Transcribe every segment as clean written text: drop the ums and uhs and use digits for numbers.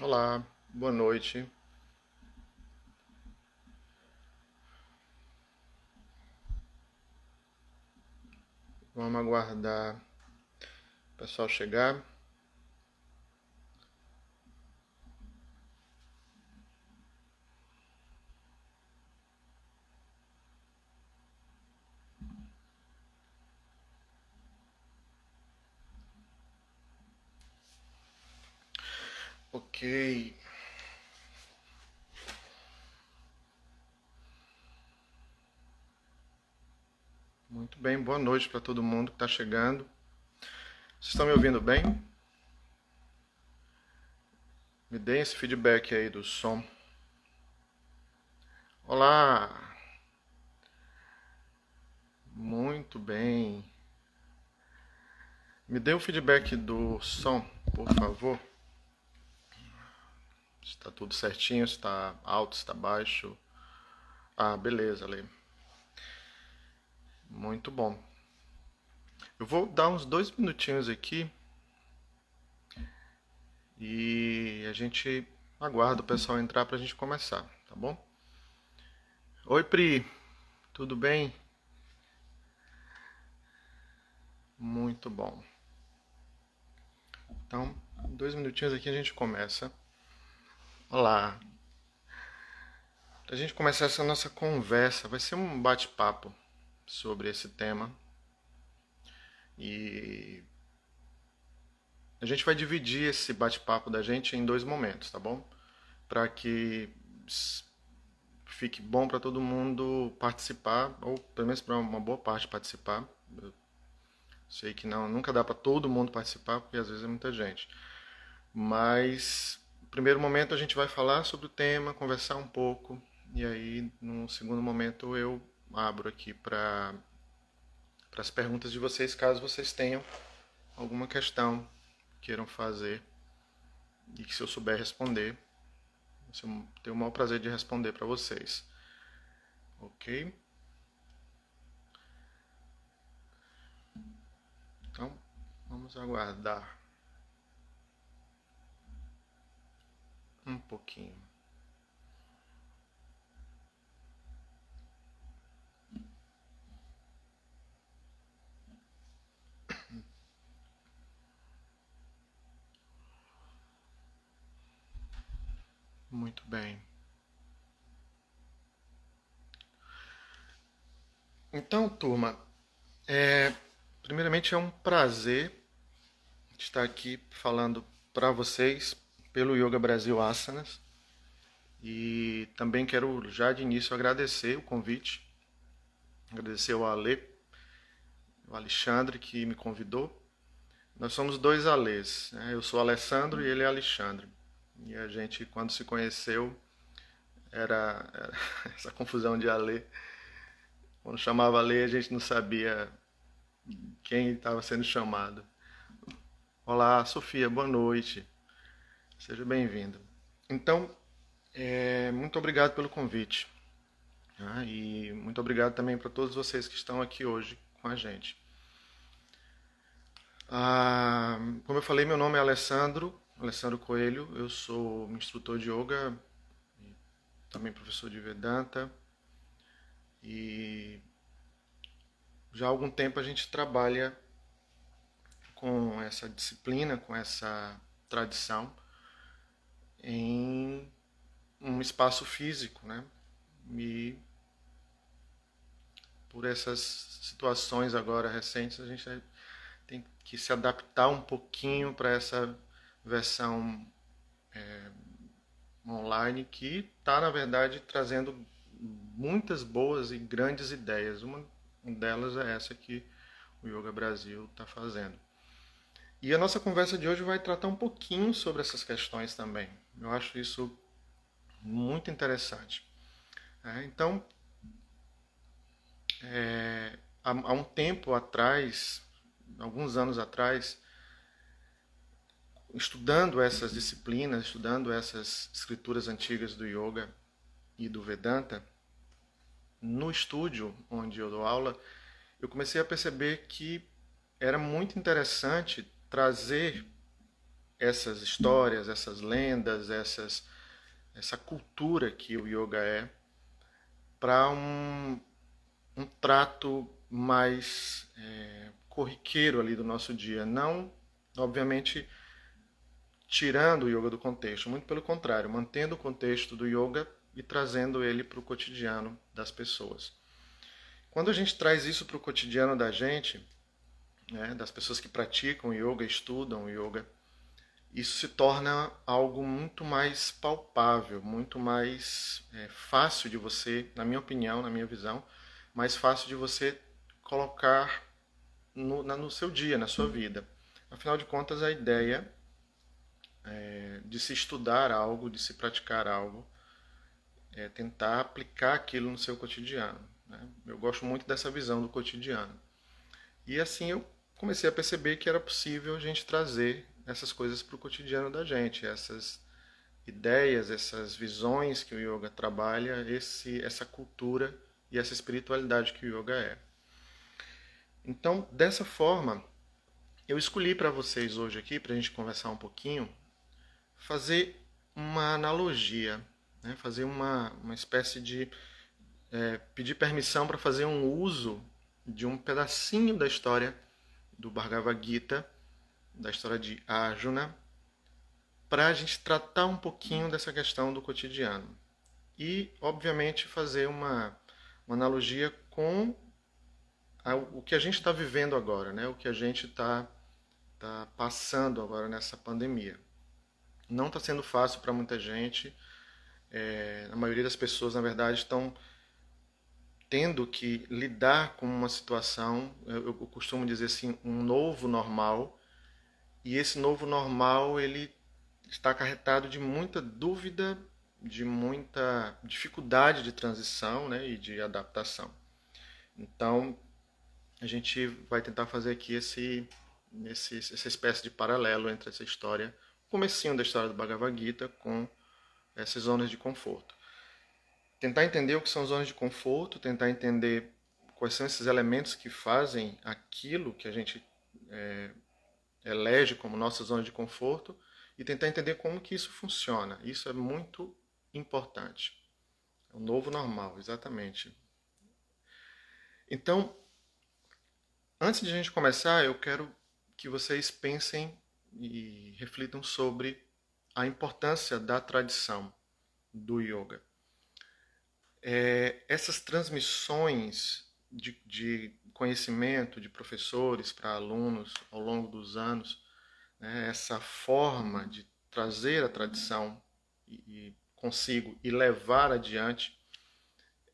Olá, boa noite. Vamos aguardar o pessoal chegar. Ok. Muito bem, boa noite para todo mundo que está chegando. Vocês estão me ouvindo bem? Me deem esse feedback aí do som. Olá! Muito bem. Me dê o feedback do som, por favor. Está tudo certinho, está alto, está baixo. Ah, beleza, Lê. Muito bom. Eu vou dar uns 2 minutinhos aqui e a gente aguarda o pessoal entrar para a gente começar, tá bom? Oi, Pri, tudo bem? Muito bom. Então, 2 minutinhos aqui a gente começa. Olá. Para a gente começar essa nossa conversa, vai ser um bate-papo sobre esse tema. E a gente vai dividir esse bate-papo da gente em 2 momentos, tá bom? Para que fique bom para todo mundo participar, ou pelo menos para uma boa parte participar. Eu sei que não, nunca dá para todo mundo participar, porque às vezes é muita gente. Mas, no primeiro momento, a gente vai falar sobre o tema, conversar um pouco, e aí, no segundo momento, eu abro aqui para as perguntas de vocês, caso vocês tenham alguma questão queiram fazer e que, se eu souber responder, eu tenho o maior prazer de responder para vocês. Ok? Então, vamos aguardar um pouquinho. Muito bem. Então, turma, primeiramente é um prazer estar aqui falando para vocês pelo Yoga Brasil Asanas. E também quero já de início agradecer o convite, agradecer ao Ale, o Alexandre que me convidou. Nós somos dois Alês, né? Eu sou Alessandro e ele é Alexandre. E a gente, quando se conheceu, era essa confusão de Ale. Quando chamava Ale, a gente não sabia quem estava sendo chamado. Olá, Sofia, boa noite. Seja bem-vindo. Então, muito obrigado pelo convite. Tá? E muito obrigado também para todos vocês que estão aqui hoje com a gente. Como eu falei, meu nome é Alessandro Coelho. Eu sou instrutor de yoga, também professor de Vedanta. E já há algum tempo a gente trabalha com essa disciplina, com essa tradição em um espaço físico, né? E por essas situações agora recentes, a gente tem que se adaptar um pouquinho para essa versão online que está, na verdade, trazendo muitas boas e grandes ideias. Uma delas é essa que o Yoga Brasil está fazendo. E a nossa conversa de hoje vai tratar um pouquinho sobre essas questões também. Eu acho isso muito interessante. Então, há um tempo atrás, alguns anos atrás, estudando essas disciplinas, estudando essas escrituras antigas do Yoga e do Vedanta, no estúdio onde eu dou aula, eu comecei a perceber que era muito interessante trazer essas histórias, essas lendas, essa cultura que o yoga é, para um trato mais corriqueiro ali do nosso dia. Não, obviamente, tirando o yoga do contexto, muito pelo contrário, mantendo o contexto do yoga e trazendo ele para o cotidiano das pessoas. Quando a gente traz isso para o cotidiano da gente, né, das pessoas que praticam yoga, estudam yoga, isso se torna algo muito mais palpável, muito mais fácil de você, na minha opinião, na minha visão, mais fácil de você colocar no seu dia, na sua vida. Afinal de contas, a ideia de se estudar algo, de se praticar algo, é tentar aplicar aquilo no seu cotidiano. Né? Eu gosto muito dessa visão do cotidiano. E assim eu comecei a perceber que era possível a gente trazer essas coisas para o cotidiano da gente, essas ideias, essas visões que o yoga trabalha, essa cultura e essa espiritualidade que o yoga é. Então, dessa forma, eu escolhi para vocês hoje aqui, para a gente conversar um pouquinho, fazer uma analogia, né? Fazer uma espécie de pedir permissão para fazer um uso de um pedacinho da história do Bhagavad Gita, da história de Arjuna, para a gente tratar um pouquinho dessa questão do cotidiano. E, obviamente, fazer uma analogia com o que a gente está vivendo agora, né? O que a gente está passando agora nessa pandemia. Não está sendo fácil para muita gente. A maioria das pessoas, na verdade, estão tendo que lidar com uma situação, eu costumo dizer assim, um novo normal, e esse novo normal ele está acarretado de muita dúvida, de muita dificuldade de transição, né, e de adaptação. Então, a gente vai tentar fazer aqui essa espécie de paralelo entre essa história, o comecinho da história do Bhagavad Gita com essas zonas de conforto. Tentar entender o que são zonas de conforto, tentar entender quais são esses elementos que fazem aquilo que a gente elege como nossa zona de conforto e tentar entender como que isso funciona. Isso é muito importante. É o novo normal, exatamente. Então, antes de a gente começar, eu quero que vocês pensem e reflitam sobre a importância da tradição do yoga. Essas transmissões de conhecimento de professores para alunos ao longo dos anos, né, essa forma de trazer a tradição e consigo e levar adiante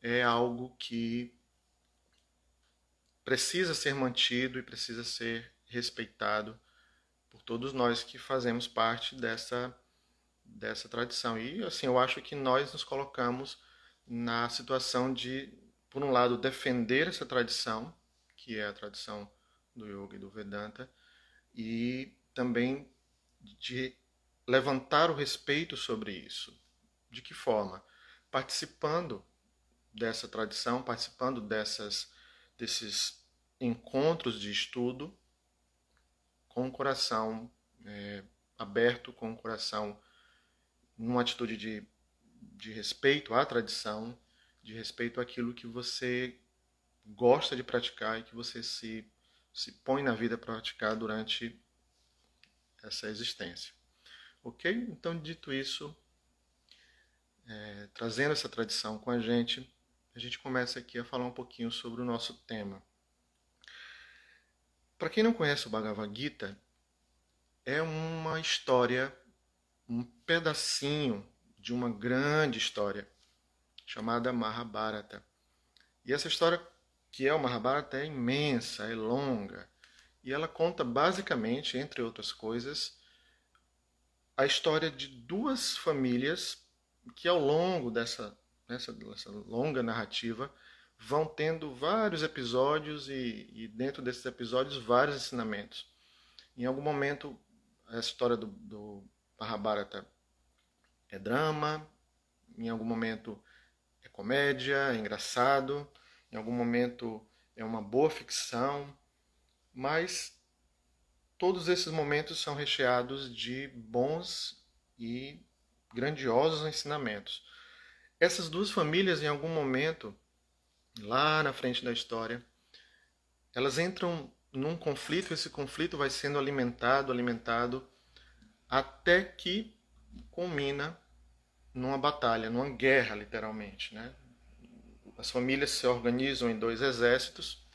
é algo que precisa ser mantido e precisa ser respeitado por todos nós que fazemos parte dessa tradição. E assim, eu acho que nós nos colocamos na situação de, por um lado, defender essa tradição, que é a tradição do Yoga e do Vedanta, e também de levantar o respeito sobre isso. De que forma? Participando dessa tradição, participando desses encontros de estudo com o coração aberto, com o coração numa atitude de respeito à tradição, de respeito àquilo que você gosta de praticar e que você se põe na vida para praticar durante essa existência. Ok? Então, dito isso, trazendo essa tradição com a gente começa aqui a falar um pouquinho sobre o nosso tema. Para quem não conhece o Bhagavad Gita, é uma história, um pedacinho de uma grande história chamada Mahabharata. E essa história, que é o Mahabharata, é imensa, é longa. E ela conta basicamente, entre outras coisas, a história de duas famílias que ao longo dessa longa narrativa vão tendo vários episódios e dentro desses episódios vários ensinamentos. Em algum momento a história do Mahabharata é drama, em algum momento é comédia, é engraçado, em algum momento é uma boa ficção, mas todos esses momentos são recheados de bons e grandiosos ensinamentos. Essas duas famílias, em algum momento, lá na frente da história, elas entram num conflito, esse conflito vai sendo alimentado, até que culmina numa batalha, numa guerra, literalmente, né? As famílias se organizam em dois exércitos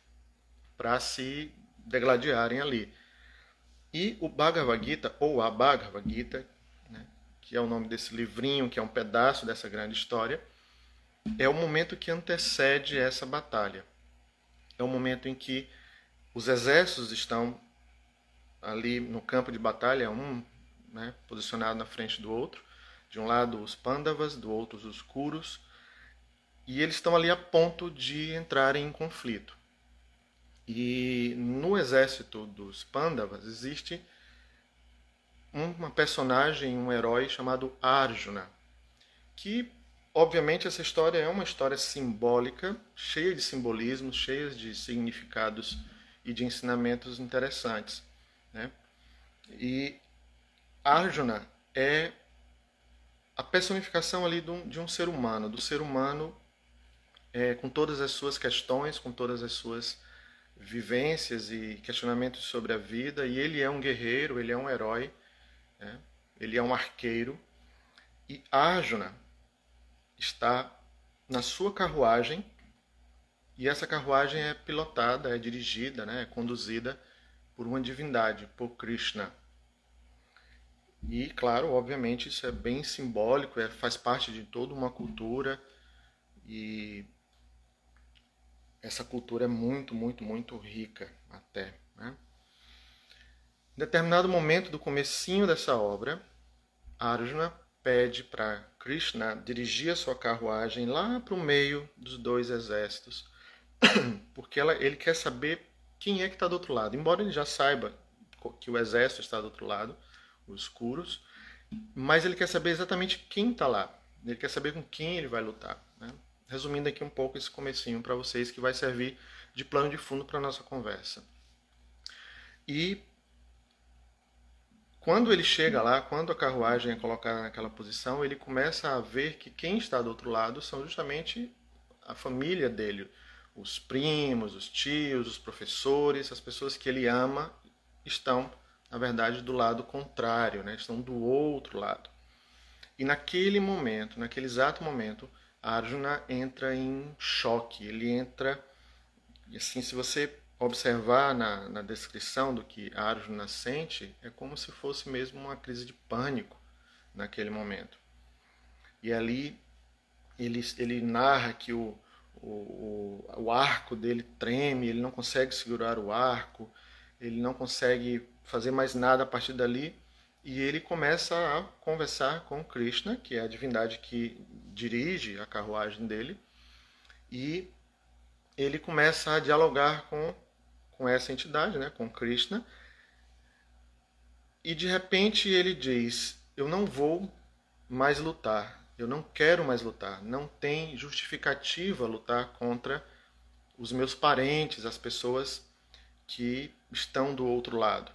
para se degladiarem ali. E o Bhagavad Gita, ou a Bhagavad Gita, né, que é o nome desse livrinho, que é um pedaço dessa grande história, é o momento que antecede essa batalha. É o momento em que os exércitos estão ali no campo de batalha, um, né, posicionado na frente do outro. De um lado os Pandavas, do outro os Kurus, e eles estão ali a ponto de entrarem em conflito. E no exército dos Pandavas existe uma personagem, um herói chamado Arjuna, que obviamente essa história é uma história simbólica, cheia de simbolismos, cheia de significados e de ensinamentos interessantes, né? E Arjuna é a personificação ali de um ser humano, do ser humano com todas as suas questões, com todas as suas vivências e questionamentos sobre a vida, e ele é um guerreiro, ele é um herói, né? Ele é um arqueiro, e Arjuna está na sua carruagem, e essa carruagem é pilotada, é dirigida, né? É conduzida por uma divindade, por Krishna. E, claro, obviamente, isso é bem simbólico, faz parte de toda uma cultura, e essa cultura é muito, muito, muito rica até, né? Em determinado momento do comecinho dessa obra, Arjuna pede para Krishna dirigir a sua carruagem lá para o meio dos dois exércitos, porque ele quer saber quem é que está do outro lado. Embora ele já saiba que o exército está do outro lado, os Kurus, mas ele quer saber exatamente quem está lá. Ele quer saber com quem ele vai lutar, né? Resumindo aqui um pouco esse comecinho para vocês, que vai servir de plano de fundo para a nossa conversa. E quando ele chega lá, quando a carruagem é colocada naquela posição, ele começa a ver que quem está do outro lado são justamente a família dele, os primos, os tios, os professores, as pessoas que ele ama estão, na verdade, do lado contrário, né? Estão do outro lado. E naquele momento, naquele exato momento, Arjuna entra em choque. Ele entra, e assim, se você observar na descrição do que Arjuna sente, é como se fosse mesmo uma crise de pânico naquele momento. E ali ele narra que o arco dele treme, ele não consegue segurar o arco, ele não consegue fazer mais nada a partir dali, e ele começa a conversar com Krishna, que é a divindade que dirige a carruagem dele, e ele começa a dialogar com essa entidade, né, com Krishna, e de repente ele diz: eu não vou mais lutar, eu não quero mais lutar, não tem justificativa lutar contra os meus parentes, as pessoas que estão do outro lado.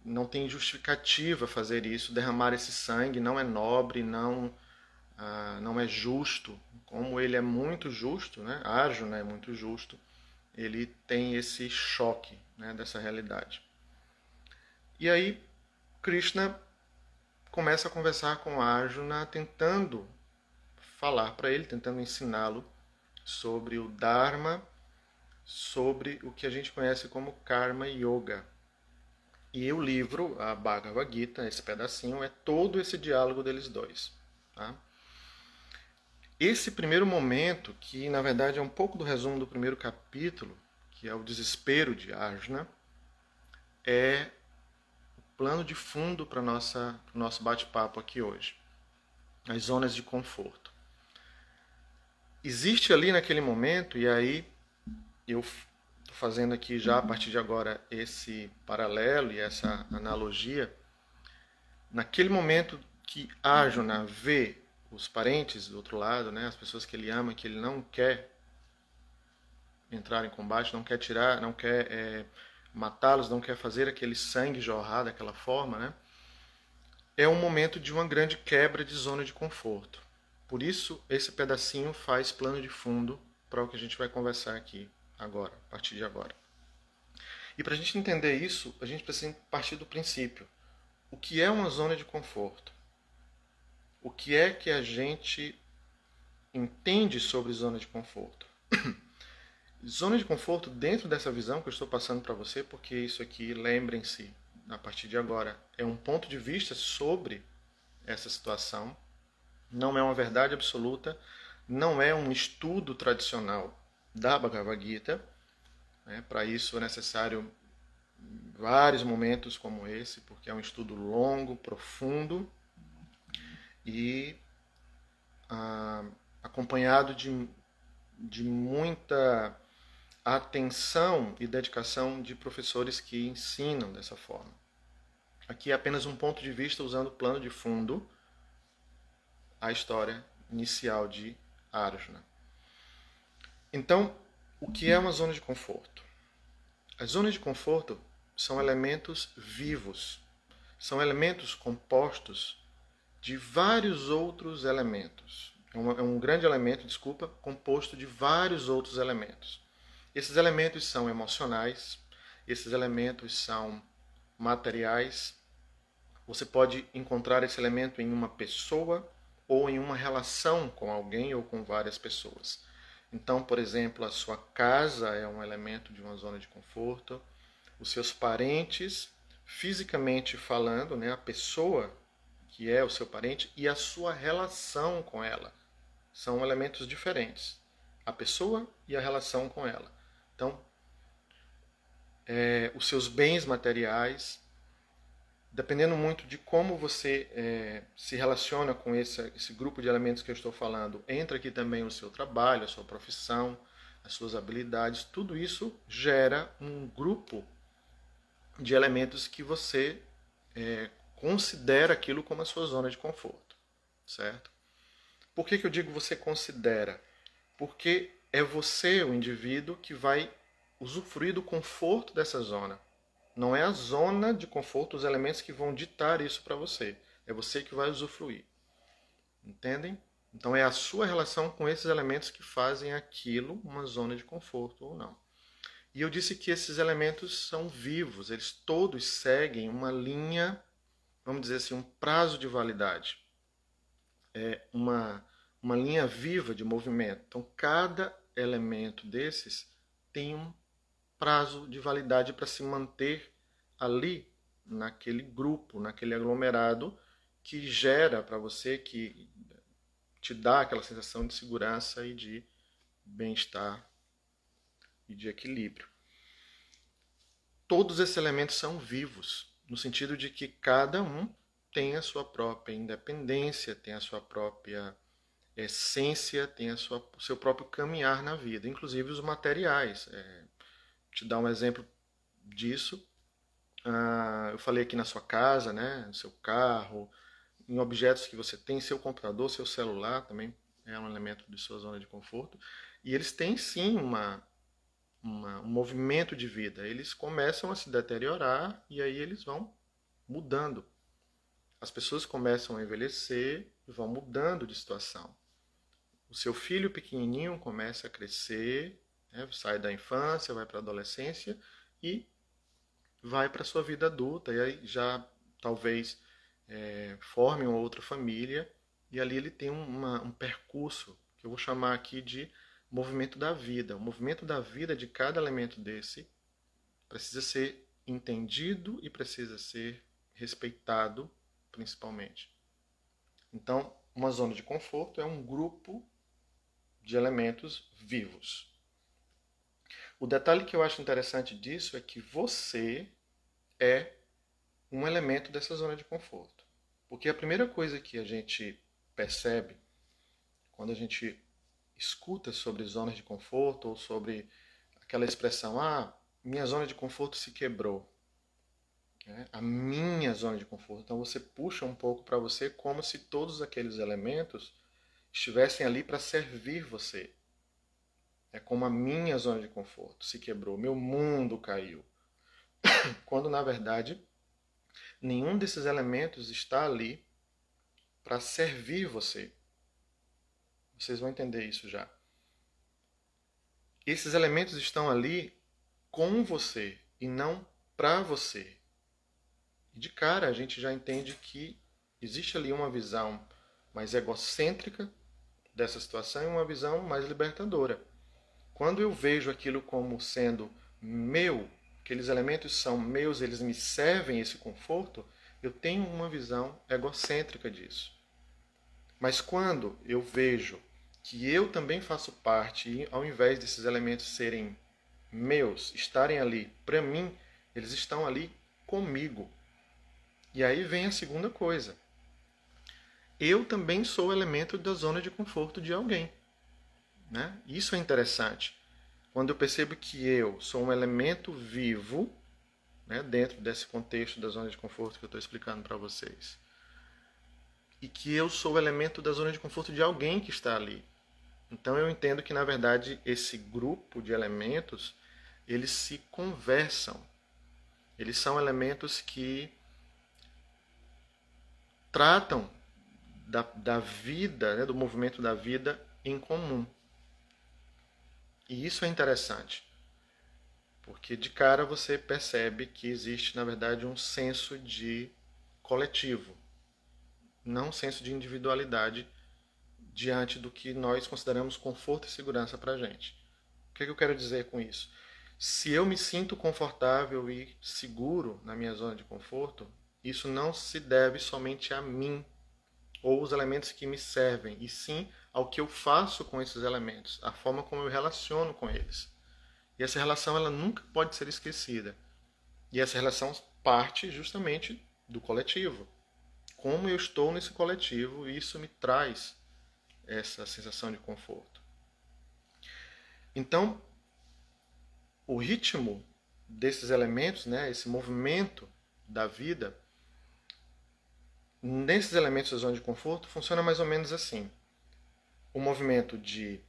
Não tem justificativa fazer isso, derramar esse sangue, não é nobre, não é justo. Como ele é muito justo, né? Arjuna é muito justo, ele tem esse choque, né, dessa realidade. E aí Krishna começa a conversar com Arjuna, tentando falar para ele, tentando ensiná-lo sobre o Dharma, sobre o que a gente conhece como Karma Yoga. E o livro, a Bhagavad Gita, esse pedacinho, é todo esse diálogo deles dois. Tá? Esse primeiro momento, que na verdade é um pouco do resumo do primeiro capítulo, que é o desespero de Arjuna, é o plano de fundo para o nosso bate-papo aqui hoje. As zonas de conforto. Existe ali naquele momento, e aí eu estou fazendo aqui já a partir de agora esse paralelo e essa analogia, naquele momento que Arjuna vê os parentes do outro lado, né, as pessoas que ele ama, que ele não quer entrar em combate, não quer tirar, não quer matá-los, não quer fazer aquele sangue jorrar daquela forma, né? É um momento de uma grande quebra de zona de conforto. Por isso, esse pedacinho faz plano de fundo para o que a gente vai conversar aqui agora, a partir de agora. E para a gente entender isso, a gente precisa partir do princípio. O que é uma zona de conforto? O que é que a gente entende sobre zona de conforto? Zona de conforto, dentro dessa visão que eu estou passando para você, porque isso aqui, lembrem-se, a partir de agora, é um ponto de vista sobre essa situação, não é uma verdade absoluta, não é um estudo tradicional da Bhagavad Gita. Para isso é necessário vários momentos como esse, porque é um estudo longo, profundo e acompanhado de muita atenção e dedicação de professores que ensinam dessa forma. Aqui é apenas um ponto de vista usando o plano de fundo, a história inicial de Arjuna. Então, o que é uma zona de conforto? As zonas de conforto são elementos vivos, são elementos compostos de vários outros elementos. É um grande elemento, desculpa, composto de vários outros elementos. Esses elementos são emocionais, esses elementos são materiais. Você pode encontrar esse elemento em uma pessoa ou em uma relação com alguém ou com várias pessoas. Então, por exemplo, a sua casa é um elemento de uma zona de conforto. Os seus parentes, fisicamente falando, né, a pessoa que é o seu parente e a sua relação com ela são elementos diferentes. A pessoa e a relação com ela. Então, os seus bens materiais, dependendo muito de como você se relaciona com esse grupo de elementos que eu estou falando, entra aqui também o seu trabalho, a sua profissão, as suas habilidades, tudo isso gera um grupo de elementos que você considera aquilo como a sua zona de conforto, certo? Por que eu digo você considera? Porque é você, o indivíduo, que vai usufruir do conforto dessa zona. Não é a zona de conforto, os elementos que vão ditar isso para você. É você que vai usufruir. Entendem? Então é a sua relação com esses elementos que fazem aquilo uma zona de conforto ou não. E eu disse que esses elementos são vivos, eles todos seguem uma linha, vamos dizer assim, um prazo de validade. É uma linha viva de movimento. Então cada elemento desses tem um prazo de validade para se manter ali, naquele grupo, naquele aglomerado que gera para você, que te dá aquela sensação de segurança e de bem-estar e de equilíbrio. Todos esses elementos são vivos, no sentido de que cada um tem a sua própria independência, tem a sua própria essência, tem o seu próprio caminhar na vida, inclusive os materiais. Te dar um exemplo disso. Eu falei aqui na sua casa, né, no seu carro, em objetos que você tem, seu computador, seu celular também é um elemento de sua zona de conforto. E eles têm sim um movimento de vida. Eles começam a se deteriorar e aí eles vão mudando. As pessoas começam a envelhecer e vão mudando de situação. O seu filho pequenininho começa a crescer, né, sai da infância, vai para a adolescência e vai para a sua vida adulta. E aí já talvez forme uma outra família e ali ele tem um percurso que eu vou chamar aqui de movimento da vida. O movimento da vida de cada elemento desse precisa ser entendido e precisa ser respeitado, principalmente. Então, uma zona de conforto é um grupo de elementos vivos. O detalhe que eu acho interessante disso é que você é um elemento dessa zona de conforto. Porque a primeira coisa que a gente percebe quando a gente escuta sobre zonas de conforto ou sobre aquela expressão, minha zona de conforto se quebrou. A minha zona de conforto. Então você puxa um pouco para você como se todos aqueles elementos estivessem ali para servir você. É como a minha zona de conforto se quebrou, meu mundo caiu. quando na verdade nenhum desses elementos está ali para servir você. Vocês vão entender isso já. Esses elementos estão ali com você e não para você. E de cara a gente já entende que existe ali uma visão mais egocêntrica dessa situação e uma visão mais libertadora. Quando eu vejo aquilo como sendo meu, aqueles elementos são meus, eles me servem esse conforto, eu tenho uma visão egocêntrica disso. Mas quando eu vejo que eu também faço parte, e ao invés desses elementos serem meus, estarem ali para mim, eles estão ali comigo. E aí vem a segunda coisa. Eu também sou elemento da zona de conforto de alguém. Né? Isso é interessante. Quando eu percebo que eu sou um elemento vivo, né, dentro desse contexto da zona de conforto que eu estou explicando para vocês, e que eu sou o elemento da zona de conforto de alguém que está ali. Então eu entendo que, na verdade, esse grupo de elementos, eles se conversam. Eles são elementos que tratam da vida, né, do movimento da vida em comum. E isso é interessante, porque de cara você percebe que existe, na verdade, um senso de coletivo, não um senso de individualidade diante do que nós consideramos conforto e segurança para a gente. O que eu quero dizer com isso? Se eu me sinto confortável e seguro na minha zona de conforto, isso não se deve somente a mim ou os elementos que me servem, e sim ao que eu faço com esses elementos, a forma como eu relaciono com eles. E essa relação ela nunca pode ser esquecida. E essa relação parte justamente do coletivo. Como eu estou nesse coletivo, isso me traz essa sensação de conforto. Então, o ritmo desses elementos, né, esse movimento da vida, nesses elementos da zona de conforto, funciona mais ou menos assim. O movimento de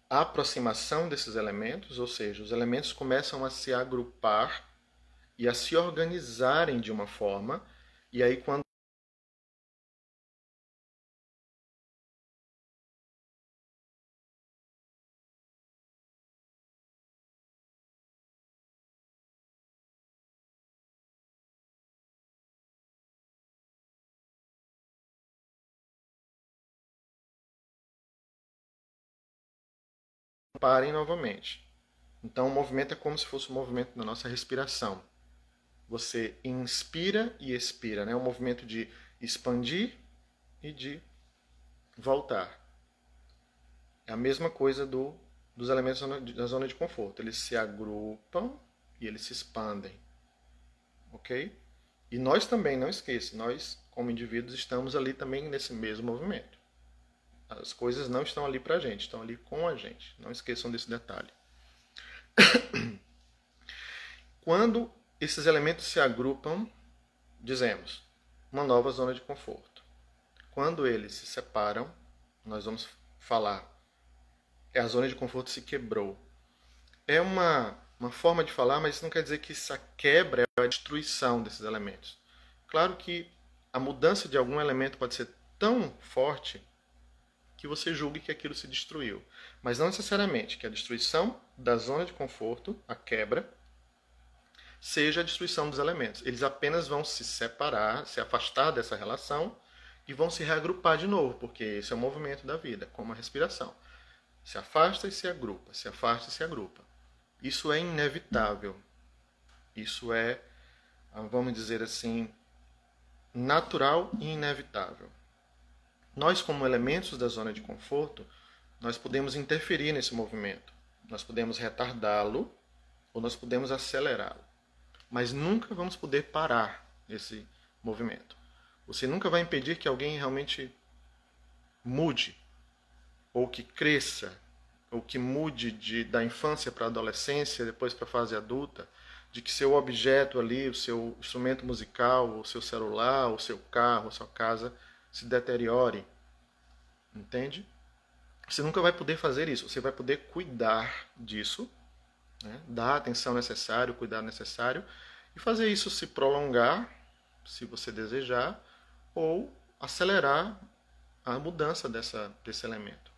aproximação desses elementos, ou seja, os elementos começam a se agrupar e a se organizarem de uma forma, e aí quando parem novamente. Então o movimento é como se fosse o movimento da nossa respiração. Você inspira e expira, né? Um movimento de expandir e de voltar. É a mesma coisa dos elementos da zona de conforto. Eles se agrupam e eles se expandem. Ok? E nós também, não esqueça, nós como indivíduos estamos ali também nesse mesmo movimento. As coisas não estão ali pra gente, estão ali com a gente. Não esqueçam desse detalhe. Quando esses elementos se agrupam, dizemos, uma nova zona de conforto. Quando eles se separam, nós vamos falar, a zona de conforto se quebrou. É uma forma de falar, mas isso não quer dizer que essa quebra é a destruição desses elementos. Claro que a mudança de algum elemento pode ser tão forte que você julgue que aquilo se destruiu. Mas não necessariamente que a destruição da zona de conforto, a quebra, seja a destruição dos elementos. Eles apenas vão se separar, se afastar dessa relação e vão se reagrupar de novo, porque esse é o movimento da vida, como a respiração. Se afasta e se agrupa, se afasta e se agrupa. Isso é inevitável. Isso é, vamos dizer assim, natural e inevitável. Nós, como elementos da zona de conforto, nós podemos interferir nesse movimento. Nós podemos retardá-lo ou nós podemos acelerá-lo. Mas nunca vamos poder parar esse movimento. Você nunca vai impedir que alguém realmente mude, ou que cresça, ou que mude da infância para a adolescência, depois para a fase adulta, de que seu objeto ali, o seu instrumento musical, o seu celular, o seu carro, a sua casa se deteriore. Entende? Você nunca vai poder fazer isso. Você vai poder cuidar disso, né? Dar a atenção necessária, o cuidado necessário, e fazer isso se prolongar, se você desejar, ou acelerar a mudança desse elemento.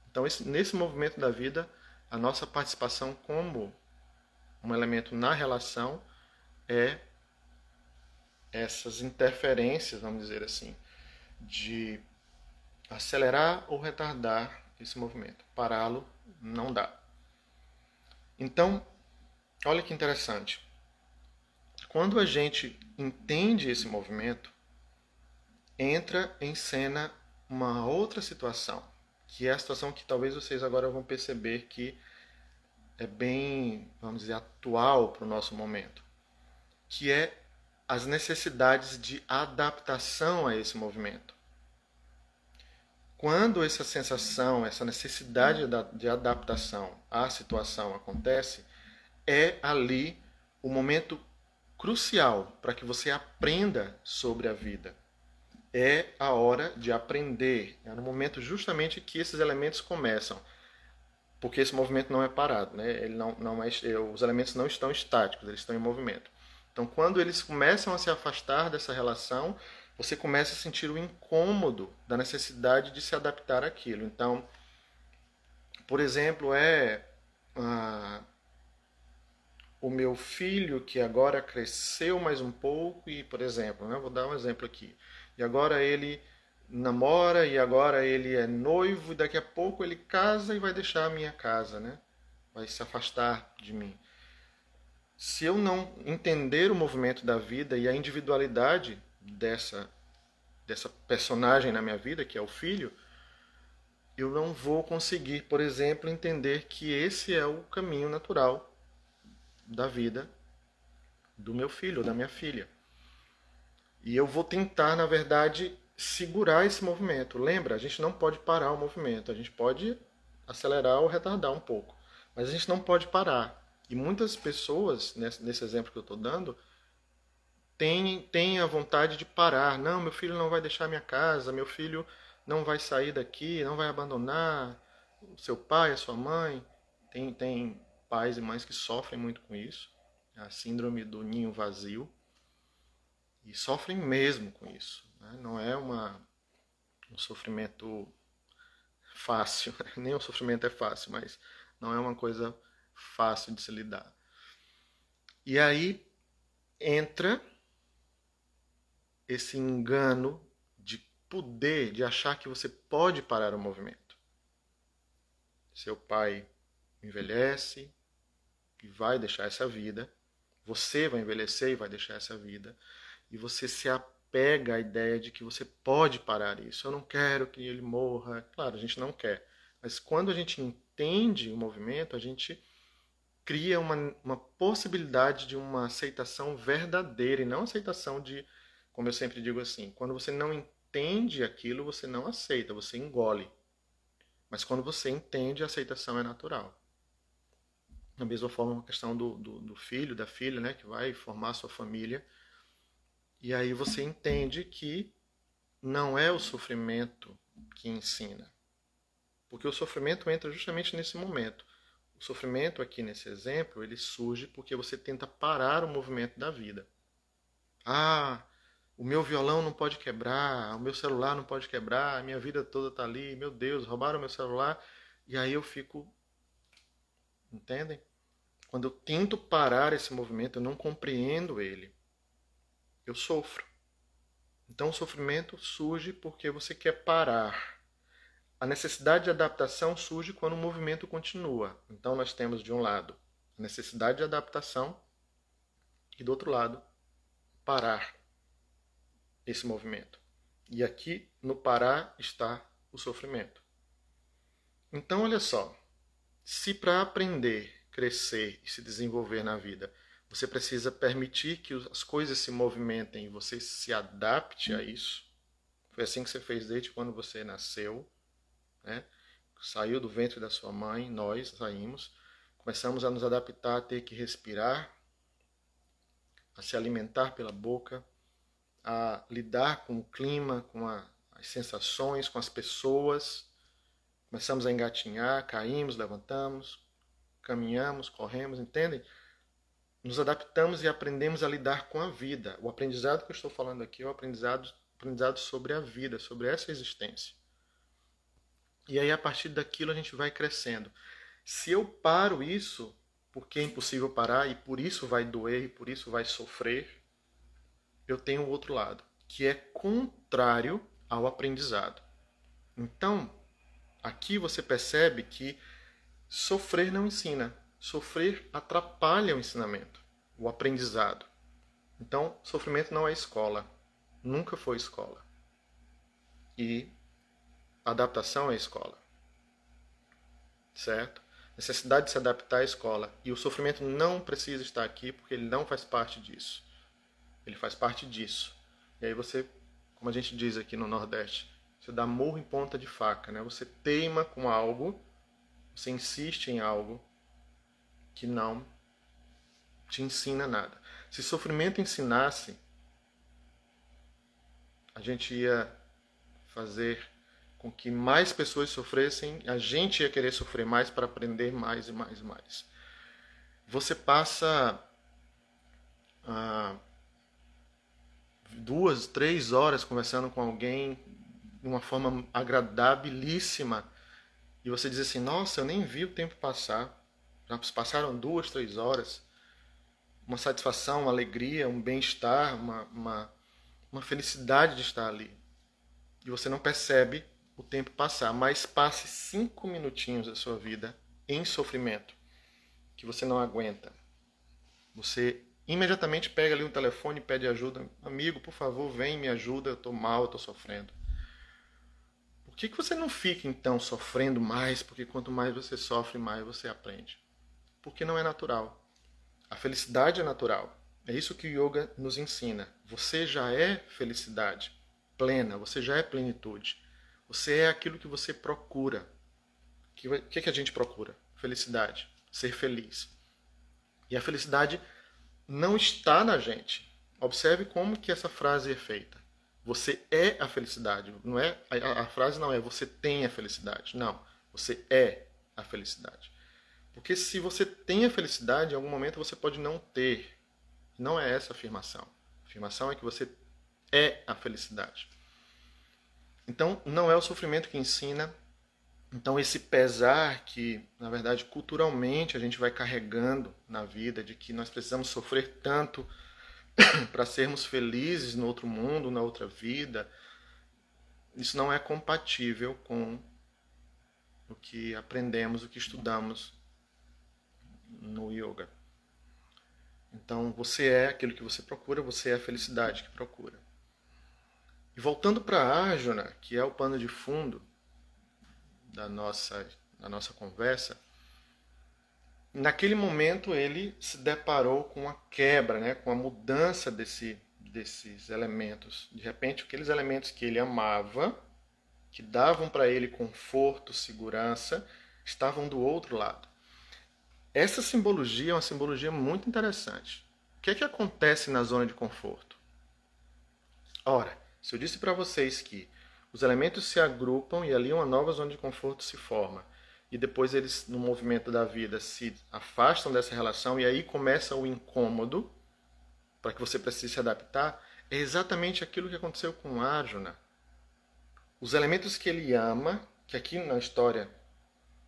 Então, nesse movimento da vida, a nossa participação como um elemento na relação é essas interferências, vamos dizer assim, de acelerar ou retardar esse movimento. Pará-lo não dá. Então, olha que interessante. Quando a gente entende esse movimento, entra em cena uma outra situação, que é a situação que talvez vocês agora vão perceber que é bem, vamos dizer, atual para o nosso momento, que é as necessidades de adaptação a esse movimento. Quando essa sensação, essa necessidade de adaptação à situação acontece, é ali o momento crucial para que você aprenda sobre a vida. É a hora de aprender. É no momento justamente que esses elementos começam. Porque esse movimento não é parado, né? Ele não é, os elementos não estão estáticos, eles estão em movimento. Então, quando eles começam a se afastar dessa relação, você começa a sentir o incômodo da necessidade de se adaptar àquilo. Então, por exemplo, o meu filho que agora cresceu mais um pouco e, por exemplo, né, vou dar um exemplo aqui, e agora ele namora e agora ele é noivo e daqui a pouco ele casa e vai deixar a minha casa, né? Vai se afastar de mim. Se eu não entender o movimento da vida e a individualidade dessa personagem na minha vida, que é o filho, eu não vou conseguir, por exemplo, entender que esse é o caminho natural da vida do meu filho ou da minha filha. E eu vou tentar, na verdade, segurar esse movimento. Lembra, a gente não pode parar o movimento, a gente pode acelerar ou retardar um pouco, mas a gente não pode parar. E muitas pessoas, nesse exemplo que eu estou dando, têm a vontade de parar. Não, meu filho não vai deixar minha casa, meu filho não vai sair daqui, não vai abandonar o seu pai, a sua mãe. Tem pais e mães que sofrem muito com isso, a síndrome do ninho vazio, e sofrem mesmo com isso. Né? Não é um sofrimento fácil, nem o sofrimento é fácil, mas não é uma coisa fácil de se lidar. E aí entra esse engano de poder, de achar que você pode parar o movimento. Seu pai envelhece e vai deixar essa vida, você vai envelhecer e vai deixar essa vida, e você se apega à ideia de que você pode parar isso. Eu não quero que ele morra. Claro, a gente não quer. Mas quando a gente entende o movimento, a gente cria uma possibilidade de uma aceitação verdadeira e não aceitação de, como eu sempre digo assim, quando você não entende aquilo, você não aceita, você engole. Mas quando você entende, a aceitação é natural. Da mesma forma, a questão do filho, da filha, né, que vai formar a sua família. E aí você entende que não é o sofrimento que ensina. Porque o sofrimento entra justamente nesse momento. O sofrimento aqui nesse exemplo, ele surge porque você tenta parar o movimento da vida. Ah, o meu violão não pode quebrar, o meu celular não pode quebrar, a minha vida toda está ali, meu Deus, roubaram meu celular. E aí eu fico... Entendem? Quando eu tento parar esse movimento, eu não compreendo ele. Eu sofro. Então o sofrimento surge porque você quer parar. A necessidade de adaptação surge quando o movimento continua. Então nós temos de um lado a necessidade de adaptação e do outro lado parar esse movimento. E aqui no parar está o sofrimento. Então olha só, se para aprender, crescer e se desenvolver na vida, você precisa permitir que as coisas se movimentem e você se adapte a isso. Foi assim que você fez desde quando você nasceu, né? Saiu do ventre da sua mãe, nós saímos, começamos a nos adaptar, a ter que respirar, a se alimentar pela boca, a lidar com o clima, com as sensações, com as pessoas. Começamos a engatinhar, caímos, levantamos. caminhamos, corremos, entendem? Nos adaptamos e aprendemos a lidar com a vida. O aprendizado que eu estou falando aqui é o aprendizado sobre a vida, sobre essa existência. E aí, a partir daquilo, a gente vai crescendo. Se eu paro isso, porque é impossível parar, e por isso vai doer, e por isso vai sofrer, eu tenho o outro lado, que é contrário ao aprendizado. Então, aqui você percebe que sofrer não ensina. Sofrer atrapalha o ensinamento, o aprendizado. Então, sofrimento não é escola. Nunca foi escola. E adaptação é escola. Certo? Necessidade de se adaptar à escola. E o sofrimento não precisa estar aqui porque ele não faz parte disso. Ele faz parte disso. E aí você, como a gente diz aqui no Nordeste, você dá murro em ponta de faca, né? Você teima com algo, você insiste em algo que não te ensina nada. Se sofrimento ensinasse, a gente ia fazer com que mais pessoas sofressem, a gente ia querer sofrer mais para aprender mais e mais e mais. Você passa 2, 3 horas conversando com alguém de uma forma agradabilíssima e você diz assim, nossa, eu nem vi o tempo passar. Já passaram 2, 3 horas. Uma satisfação, uma alegria, um bem-estar, uma felicidade de estar ali. E você não percebe o tempo passar, mas passe 5 minutinhos da sua vida em sofrimento, que você não aguenta. Você imediatamente pega ali o telefone e pede ajuda. Amigo, por favor, vem, me ajuda, eu estou mal, eu estou sofrendo. Por que você não fica, então, sofrendo mais? Porque quanto mais você sofre, mais você aprende. Porque não é natural. A felicidade é natural. É isso que o yoga nos ensina. Você já é felicidade plena, você já é plenitude. Você é aquilo que você procura. O que a gente procura? Felicidade. Ser feliz. E a felicidade não está na gente. Observe como que essa frase é feita. Você é a felicidade. Não é, a frase não é você tem a felicidade. Não. Você é a felicidade. Porque se você tem a felicidade, em algum momento você pode não ter. Não é essa a afirmação. A afirmação é que você é a felicidade. Então, não é o sofrimento que ensina. Então, esse pesar que, na verdade, culturalmente a gente vai carregando na vida, de que nós precisamos sofrer tanto para sermos felizes no outro mundo, na outra vida, isso não é compatível com o que aprendemos, o que estudamos no yoga. Então, você é aquilo que você procura, você é a felicidade que procura. E voltando para Arjuna, que é o pano de fundo da nossa conversa, naquele momento ele se deparou com a quebra, né, com a mudança desses elementos. De repente, aqueles elementos que ele amava, que davam para ele conforto, segurança, estavam do outro lado. Essa simbologia é uma simbologia muito interessante. O que é que acontece na zona de conforto? Ora, se eu disse para vocês que os elementos se agrupam e ali uma nova zona de conforto se forma, e depois eles, no movimento da vida, se afastam dessa relação e aí começa o incômodo, para que você precise se adaptar, é exatamente aquilo que aconteceu com Arjuna. Os elementos que ele ama, que aqui na história,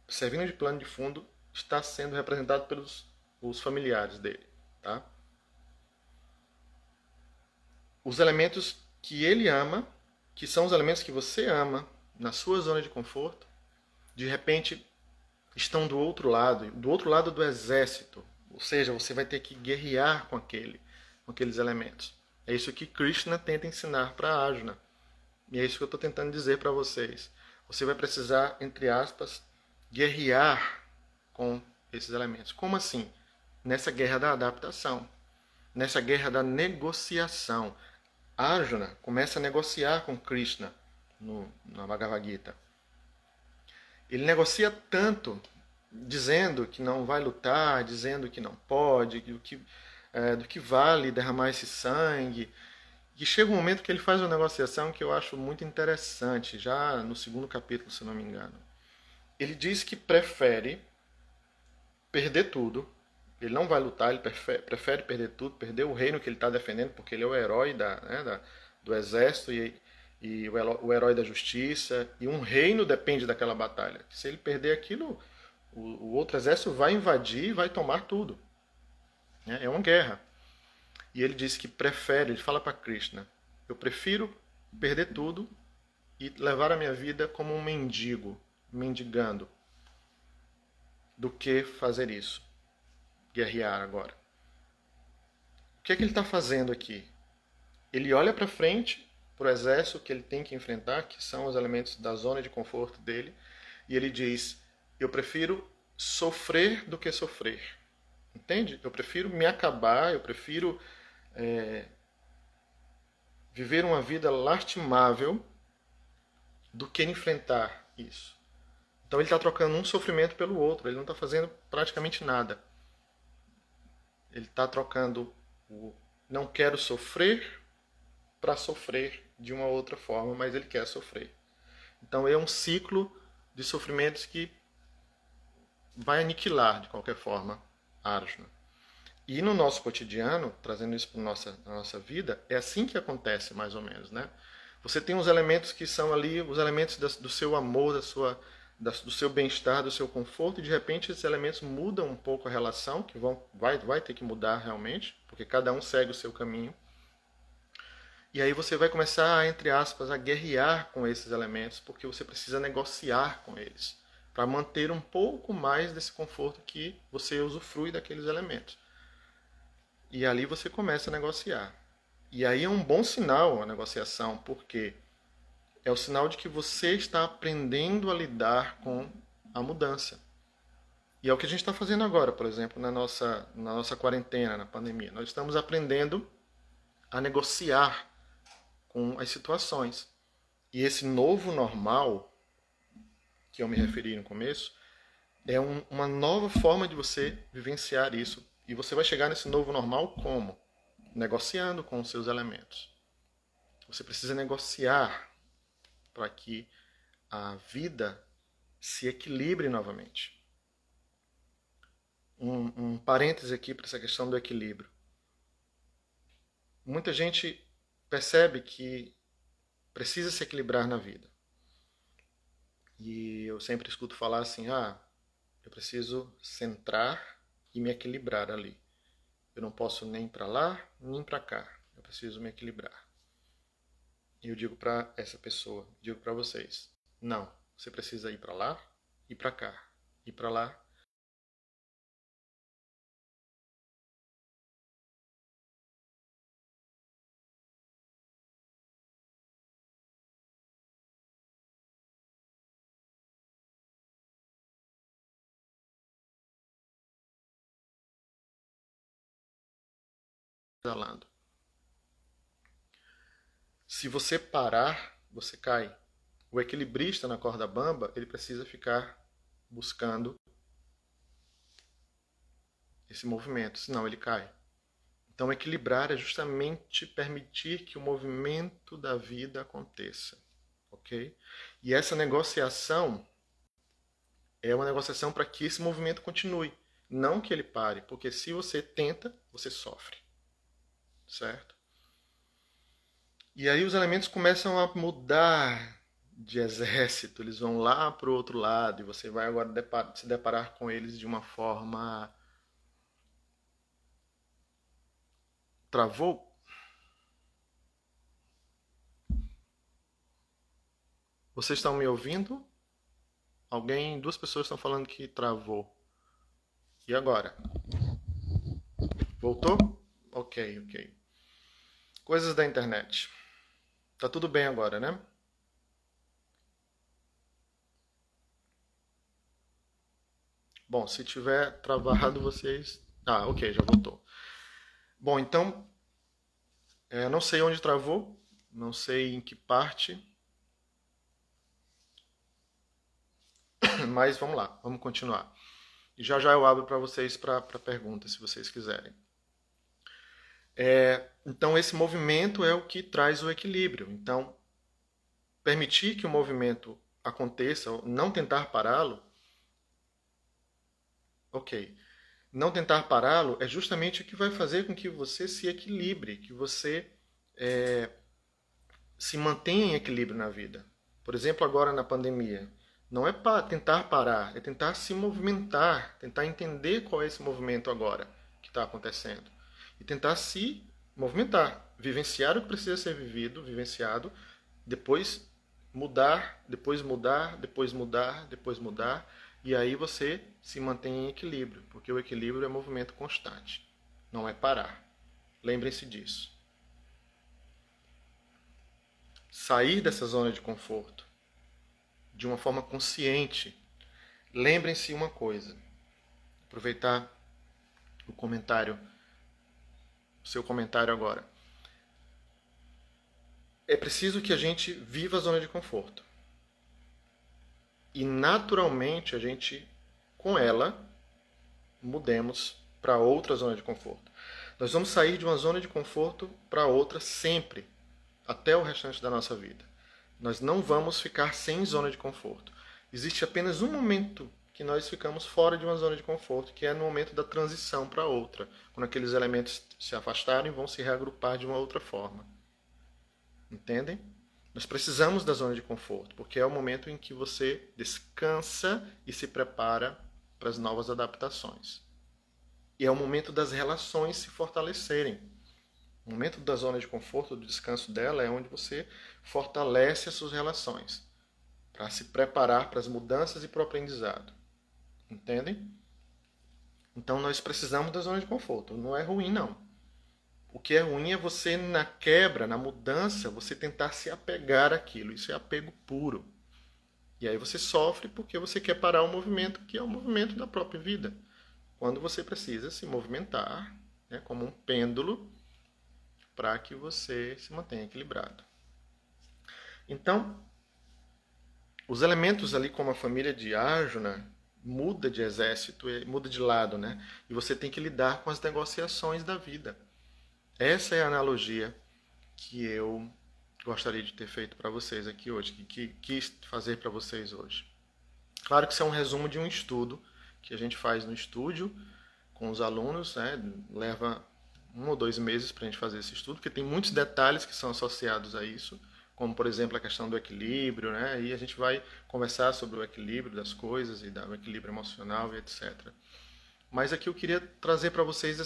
servindo de plano de fundo, está sendo representado pelos os familiares dele. Tá? Os elementos que ele ama, que são os elementos que você ama, na sua zona de conforto, de repente estão do outro lado do exército. Ou seja, você vai ter que guerrear com aqueles elementos. É isso que Krishna tenta ensinar para Arjuna. E é isso que eu estou tentando dizer para vocês. Você vai precisar, entre aspas, guerrear com esses elementos. Como assim? Nessa guerra da adaptação. Nessa guerra da negociação. Arjuna começa a negociar com Krishna na Bhagavad Gita. Ele negocia tanto, dizendo que não vai lutar, dizendo que não pode, do que vale derramar esse sangue. E chega um momento que ele faz uma negociação que eu acho muito interessante, já no 2º capítulo, se não me engano. Ele diz que prefere perder tudo. Ele não vai lutar, ele prefere perder tudo, perder o reino que ele está defendendo, porque ele é o herói do exército e o herói da justiça. E um reino depende daquela batalha. Se ele perder aquilo, o outro exército vai invadir e vai tomar tudo. É uma guerra. E ele diz que prefere, ele fala para Krishna, eu prefiro perder tudo e levar a minha vida como um mendigo, mendigando, do que fazer isso, guerrear agora. O que é que ele está fazendo aqui? Ele olha para frente, para o exército que ele tem que enfrentar, que são os elementos da zona de conforto dele, e ele diz, eu prefiro sofrer do que sofrer. Entende? Eu prefiro me acabar, eu prefiro viver uma vida lastimável do que enfrentar isso. Então ele está trocando um sofrimento pelo outro, ele não está fazendo praticamente nada. Ele está trocando o não quero sofrer para sofrer de uma outra forma, mas ele quer sofrer. Então é um ciclo de sofrimentos que vai aniquilar de qualquer forma Arjuna. E no nosso cotidiano, trazendo isso para a nossa vida, é assim que acontece mais ou menos, né? Você tem os elementos que são ali, os elementos do seu amor, do seu bem-estar, do seu conforto, e de repente esses elementos mudam um pouco a relação, que vai ter que mudar realmente, porque cada um segue o seu caminho. E aí você vai começar, entre aspas, a guerrear com esses elementos, porque você precisa negociar com eles, para manter um pouco mais desse conforto que você usufrui daqueles elementos. E ali você começa a negociar. E aí é um bom sinal a negociação, porque é o sinal de que você está aprendendo a lidar com a mudança. E é o que a gente está fazendo agora, por exemplo, na nossa quarentena, na pandemia. Nós estamos aprendendo a negociar com as situações. E esse novo normal, que eu me referi no começo, é uma nova forma de você vivenciar isso. E você vai chegar nesse novo normal como? Negociando com os seus elementos. Você precisa negociar para que a vida se equilibre novamente. Um parêntese aqui para essa questão do equilíbrio. Muita gente percebe que precisa se equilibrar na vida. E eu sempre escuto falar assim, eu preciso centrar e me equilibrar ali. Eu não posso nem para lá, nem para cá. Eu preciso me equilibrar. E eu digo para essa pessoa, digo para vocês, não, você precisa ir para lá e para cá. Ir para lá. Pedalando. Se você parar, você cai. O equilibrista na corda bamba, ele precisa ficar buscando esse movimento, senão ele cai. Então, equilibrar é justamente permitir que o movimento da vida aconteça, ok? E essa negociação é uma negociação para que esse movimento continue, não que ele pare, porque se você tenta, você sofre, certo? E aí os elementos começam a mudar de exército, eles vão lá para o outro lado e você vai agora se deparar com eles de uma forma... Travou? Vocês estão me ouvindo? Duas pessoas estão falando que travou. E agora? Voltou? Ok. Coisas da internet. Tá tudo bem agora, né? Bom, se tiver travado vocês... ok, já voltou. Bom, então, não sei onde travou, não sei em que parte, mas vamos lá, vamos continuar. E já eu abro para vocês para perguntas, se vocês quiserem. Então, esse movimento é o que traz o equilíbrio. Então, permitir que o movimento aconteça, não tentar pará-lo, ok. não tentar pará-lo é justamente o que vai fazer com que você se equilibre, que você se mantenha em equilíbrio na vida. Por exemplo, agora na pandemia, não é para tentar parar, é tentar se movimentar, tentar entender qual é esse movimento agora que está acontecendo e tentar se movimentar, vivenciar o que precisa ser vivido, vivenciado, depois mudar, depois mudar, depois mudar, depois mudar, e aí você se mantém em equilíbrio, porque o equilíbrio é movimento constante, não é parar. Lembrem-se disso. Sair dessa zona de conforto de uma forma consciente. Lembrem-se uma coisa, aproveitar o comentário, o seu comentário agora. É preciso que a gente viva a zona de conforto. E naturalmente a gente, com ela, mudemos para outra zona de conforto. Nós vamos sair de uma zona de conforto para outra sempre, até o restante da nossa vida. Nós não vamos ficar sem zona de conforto. Existe apenas um momento que nós ficamos fora de uma zona de conforto, que é no momento da transição para outra, quando aqueles elementos se afastarem e vão se reagrupar de uma outra forma. Entendem? Nós precisamos da zona de conforto, porque é o momento em que você descansa e se prepara para as novas adaptações. E é o momento das relações se fortalecerem. O momento da zona de conforto, do descanso dela, é onde você fortalece as suas relações para se preparar para as mudanças e para o aprendizado. Entendem? Então nós precisamos da zona de conforto. Não é ruim, não. O que é ruim é você, na quebra, na mudança, você tentar se apegar àquilo. Isso é apego puro. E aí você sofre porque você quer parar o movimento, que é o movimento da própria vida. Quando você precisa se movimentar, né, como um pêndulo, para que você se mantenha equilibrado. Então, os elementos ali, como a família de Arjuna, muda de exército, muda de lado, né? E você tem que lidar com as negociações da vida. Essa é a analogia que eu gostaria de ter feito para vocês aqui hoje, que quis fazer para vocês hoje. Claro que isso é um resumo de um estudo que a gente faz no estúdio com os alunos, né? Leva 1 ou 2 meses para a gente fazer esse estudo, porque tem muitos detalhes que são associados a isso, como, por exemplo, a questão do equilíbrio, né? E a gente vai conversar sobre o equilíbrio das coisas e do equilíbrio emocional e etc. Mas aqui eu queria trazer para vocês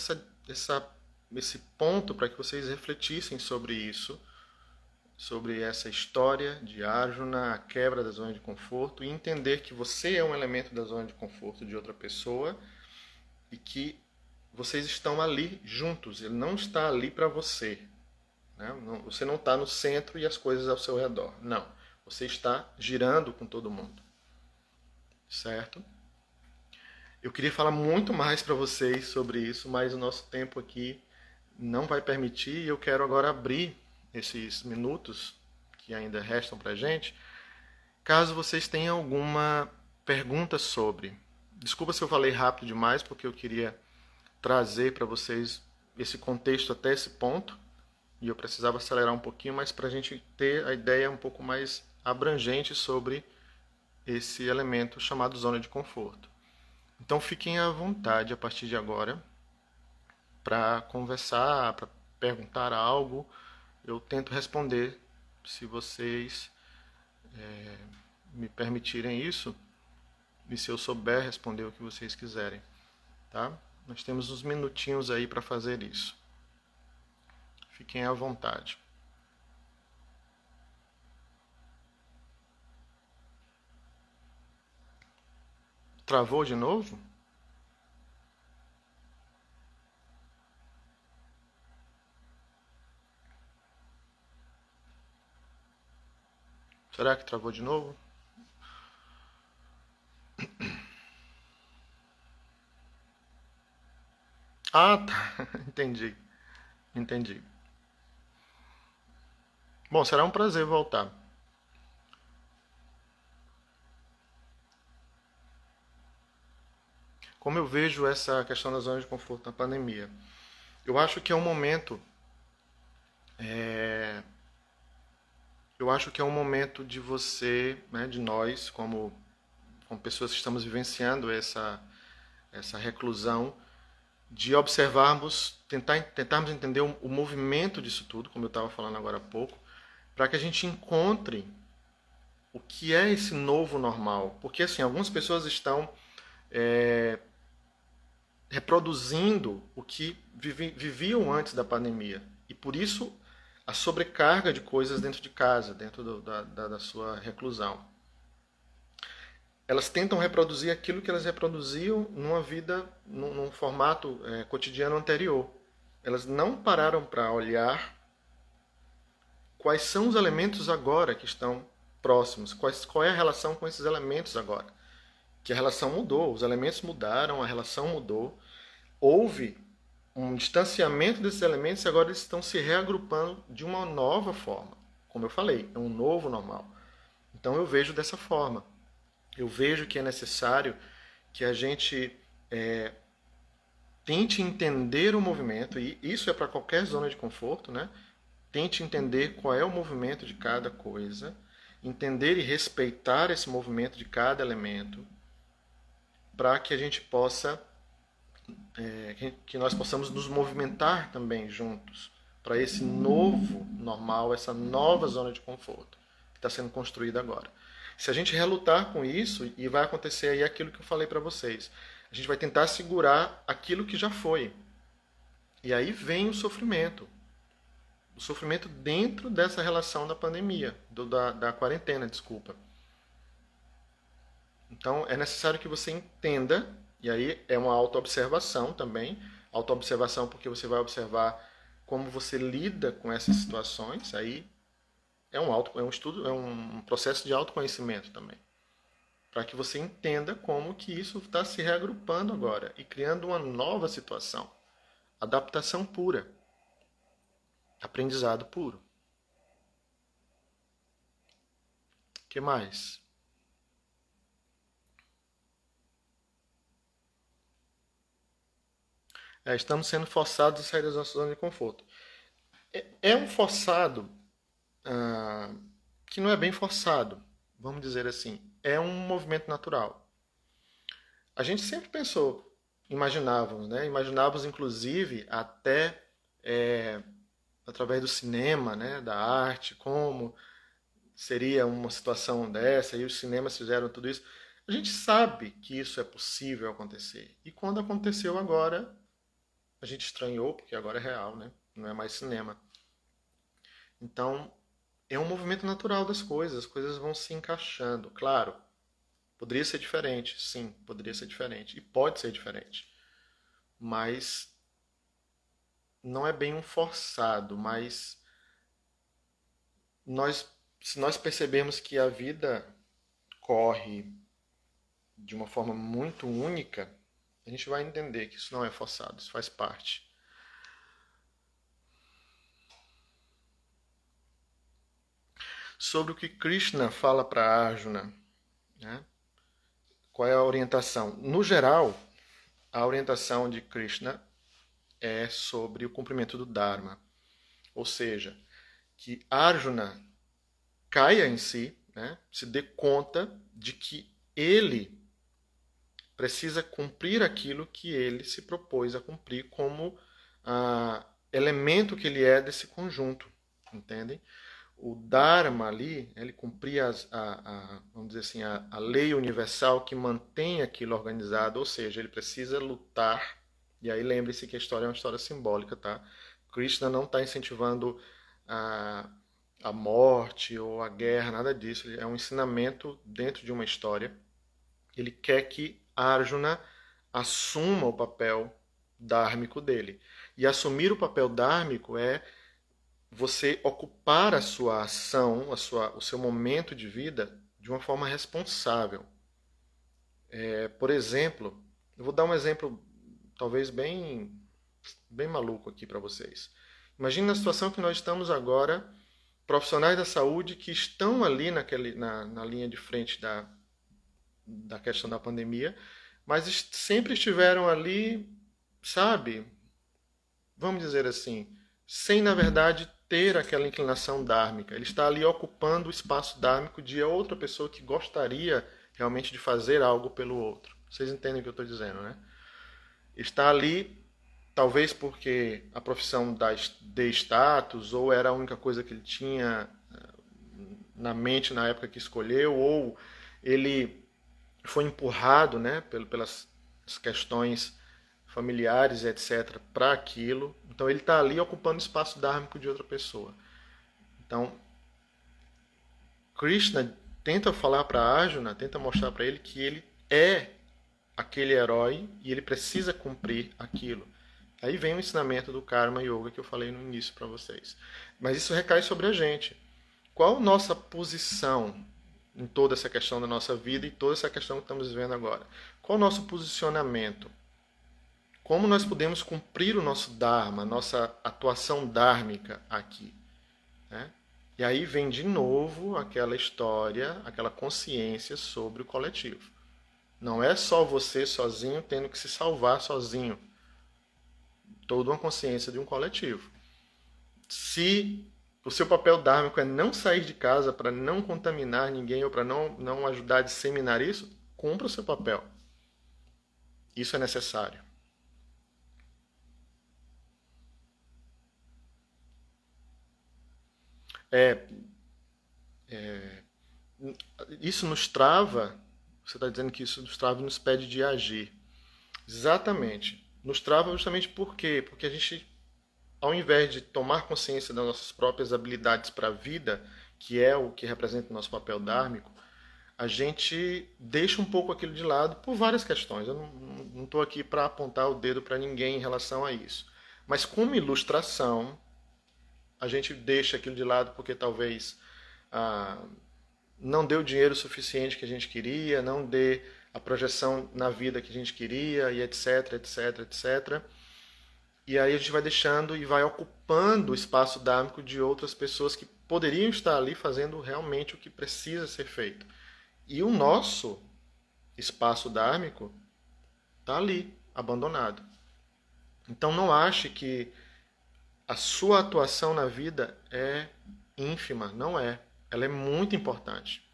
esse ponto para que vocês refletissem sobre isso, sobre essa história de Arjuna, a quebra da zona de conforto, e entender que você é um elemento da zona de conforto de outra pessoa e que vocês estão ali juntos, ele não está ali para você. Né? Você não está no centro e as coisas ao seu redor. Não. Você está girando com todo mundo. Certo? Eu queria falar muito mais para vocês sobre isso, mas o nosso tempo aqui não vai permitir e eu quero agora abrir esses minutos que ainda restam para a gente, caso vocês tenham alguma pergunta sobre. Desculpa se eu falei rápido demais, porque eu queria trazer para vocês esse contexto até esse ponto, e eu precisava acelerar um pouquinho, mas para a gente ter a ideia um pouco mais abrangente sobre esse elemento chamado zona de conforto. Então fiquem à vontade a partir de agora para conversar, para perguntar algo. Eu tento responder, se vocês me permitirem isso, e se eu souber responder o que vocês quiserem. Tá? Nós temos uns minutinhos aí para fazer isso. Fiquem à vontade. Travou de novo? Será que travou de novo? Ah, tá. Entendi. Entendi. Bom, será um prazer voltar. Como eu vejo essa questão da zona de conforto na pandemia? Eu acho que é um momento. Eu acho que é um momento de você, né, de nós, como pessoas que estamos vivenciando essa reclusão, de observarmos, tentarmos entender o movimento disso tudo, como eu estava falando agora há pouco, para que a gente encontre o que é esse novo normal. Porque, assim, algumas pessoas estão reproduzindo o que viviam antes da pandemia. E por isso a sobrecarga de coisas dentro de casa, dentro da sua reclusão. Elas tentam reproduzir aquilo que elas reproduziam numa vida, num formato cotidiano anterior. Elas não pararam para olhar quais são os elementos agora que estão próximos, qual é a relação com esses elementos agora. Que a relação mudou, os elementos mudaram, a relação mudou. Houve um distanciamento desses elementos e agora eles estão se reagrupando de uma nova forma. Como eu falei, é um novo normal. Então eu vejo dessa forma. Eu vejo que é necessário que a gente tente entender o movimento, e isso é para qualquer zona de conforto, né? Tente entender qual é o movimento de cada coisa, entender e respeitar esse movimento de cada elemento, para que a gente possa, que nós possamos nos movimentar também juntos para esse novo normal, essa nova zona de conforto que está sendo construída agora. Se a gente relutar com isso, e vai acontecer aí aquilo que eu falei para vocês, a gente vai tentar segurar aquilo que já foi. E aí vem o sofrimento. O sofrimento dentro dessa relação da pandemia, da quarentena, desculpa. Então é necessário que você entenda, e aí é uma autoobservação também, autoobservação porque você vai observar como você lida com essas situações, aí é um estudo, é um processo de autoconhecimento também. Para que você entenda como que isso está se reagrupando agora e criando uma nova situação. Adaptação pura. Aprendizado puro. O que mais? Estamos sendo forçados a sair da nossa zona de conforto. É um forçado que não é bem forçado, vamos dizer assim. É um movimento natural. A gente sempre pensou, imaginávamos, né? Imaginávamos inclusive até através do cinema, né? Da arte, como seria uma situação dessa, e os cinemas fizeram tudo isso. A gente sabe que isso é possível acontecer. E quando aconteceu agora, a gente estranhou, porque agora é real, né? Não é mais cinema. Então, é um movimento natural das coisas, as coisas vão se encaixando. Claro, poderia ser diferente, sim, poderia ser diferente. E pode ser diferente. Mas não é bem um forçado, mas se nós percebermos que a vida corre de uma forma muito única, a gente vai entender que isso não é forçado, isso faz parte. Sobre o que Krishna fala para Arjuna, né? Qual é a orientação? No geral, a orientação de Krishna é sobre o cumprimento do Dharma. Ou seja, que Arjuna caia em si, né? Se dê conta de que ele precisa cumprir aquilo que ele se propôs a cumprir como elemento que ele é desse conjunto, entendem? O Dharma ali, ele cumpria vamos dizer assim, a lei universal que mantém aquilo organizado, ou seja, ele precisa lutar, e aí lembre-se que a história é uma história simbólica, tá? Krishna não está incentivando a morte ou a guerra, nada disso, é um ensinamento dentro de uma história. Ele quer que Arjuna assuma o papel dármico dele. E assumir o papel dármico é você ocupar a sua ação, o seu momento de vida de uma forma responsável. Por exemplo, eu vou dar um exemplo talvez bem maluco aqui para vocês. Imagine na situação que nós estamos agora, profissionais da saúde que estão ali na linha de frente da questão da pandemia, mas sempre estiveram ali, sabe, vamos dizer assim, sem na verdade ter aquela inclinação dármica. Ele está ali ocupando o espaço dármico de outra pessoa que gostaria realmente de fazer algo pelo outro. Vocês entendem o que eu estou dizendo, né? Está ali talvez porque a profissão dê status, ou era a única coisa que ele tinha na mente na época que escolheu, ou ele foi empurrado, né, pelas questões familiares, etc., para aquilo. Então ele está ali ocupando o espaço dármico de outra pessoa. Então, Krishna tenta falar para Arjuna, tenta mostrar para ele que ele é aquele herói e ele precisa cumprir aquilo. Aí vem o ensinamento do Karma Yoga que eu falei no início para vocês. Mas isso recai sobre a gente. Qual a nossa posição em toda essa questão da nossa vida e toda essa questão que estamos vivendo agora? Qual o nosso posicionamento? Como nós podemos cumprir o nosso Dharma, nossa atuação dármica aqui? Né? E aí vem de novo aquela história, aquela consciência sobre o coletivo. Não é só você sozinho tendo que se salvar sozinho. Toda uma consciência de um coletivo. Se o seu papel dármico é não sair de casa para não contaminar ninguém ou para não ajudar a disseminar isso, cumpra o seu papel. Isso é necessário. Isso nos trava, você está dizendo que isso nos trava e nos pede de agir. Exatamente. Nos trava justamente por quê? Porque a gente, ao invés de tomar consciência das nossas próprias habilidades para a vida, que é o que representa o nosso papel dármico, a gente deixa um pouco aquilo de lado por várias questões. Eu não estou aqui para apontar o dedo para ninguém em relação a isso. Mas como ilustração, a gente deixa aquilo de lado porque talvez não dê o dinheiro suficiente que a gente queria, não dê a projeção na vida que a gente queria, e etc, etc, etc. E aí a gente vai deixando e vai ocupando o espaço dármico de outras pessoas que poderiam estar ali fazendo realmente o que precisa ser feito. E o nosso espaço dármico está ali, abandonado. Então não ache que a sua atuação na vida é ínfima, não é. Ela é muito importante,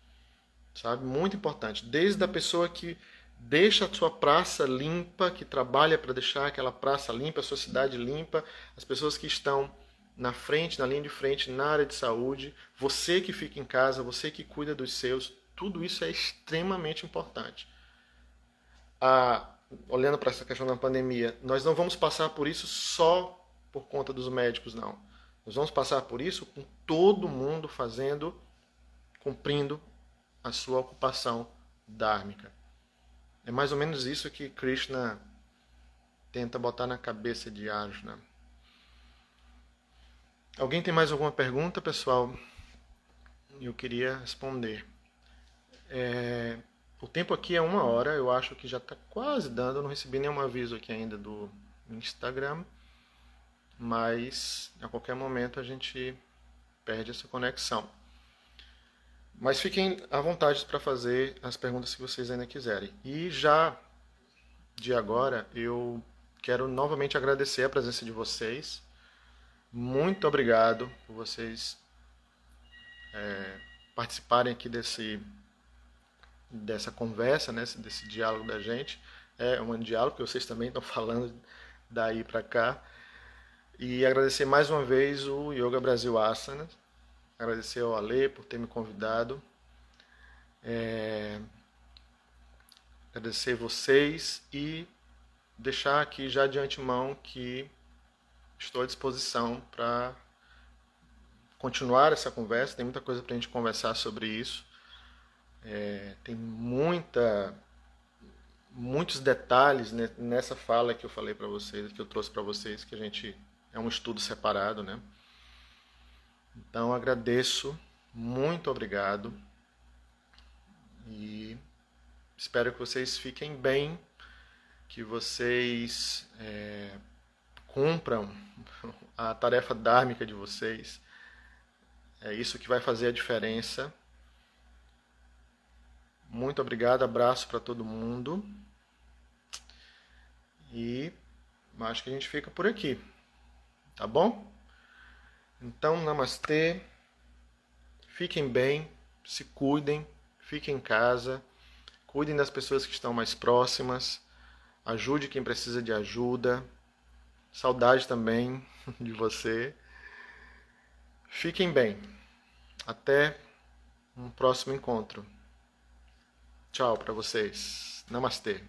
sabe? Muito importante. Desde a pessoa que deixa a sua praça limpa, que trabalha para deixar aquela praça limpa, a sua cidade limpa, as pessoas que estão na frente, na linha de frente, na área de saúde, você que fica em casa, você que cuida dos seus, tudo isso é extremamente importante. Olhando para essa questão da pandemia, nós não vamos passar por isso só por conta dos médicos, não. Nós vamos passar por isso com todo mundo cumprindo a sua ocupação dármica. É mais ou menos isso que Krishna tenta botar na cabeça de Arjuna. Alguém tem mais alguma pergunta, pessoal? Eu queria responder. O tempo aqui é 1 hora, eu acho que já está quase dando, eu não recebi nenhum aviso aqui ainda do Instagram, mas a qualquer momento a gente perde essa conexão. Mas fiquem à vontade para fazer as perguntas que vocês ainda quiserem. E já de agora eu quero novamente agradecer a presença de vocês. Muito obrigado por vocês participarem aqui dessa conversa, né, desse diálogo da gente. É um diálogo que vocês também estão falando daí para cá. E agradecer mais uma vez o Yoga Brasil Asana. Agradecer ao Ale por ter me convidado. Agradecer vocês e deixar aqui já de antemão que estou à disposição para continuar essa conversa. Tem muita coisa para a gente conversar sobre isso. Tem muitos detalhes nessa fala que eu falei para vocês, que eu trouxe para vocês, que a gente é um estudo separado, né? Então agradeço, muito obrigado e espero que vocês fiquem bem, que vocês cumpram a tarefa dármica de vocês. É isso que vai fazer a diferença. Muito obrigado, abraço para todo mundo. E acho que a gente fica por aqui. Tá bom? Então, namastê. Fiquem bem, se cuidem, fiquem em casa, cuidem das pessoas que estão mais próximas, ajude quem precisa de ajuda, Saudade também de você. Fiquem bem. Até um próximo encontro. Tchau para vocês. Namastê.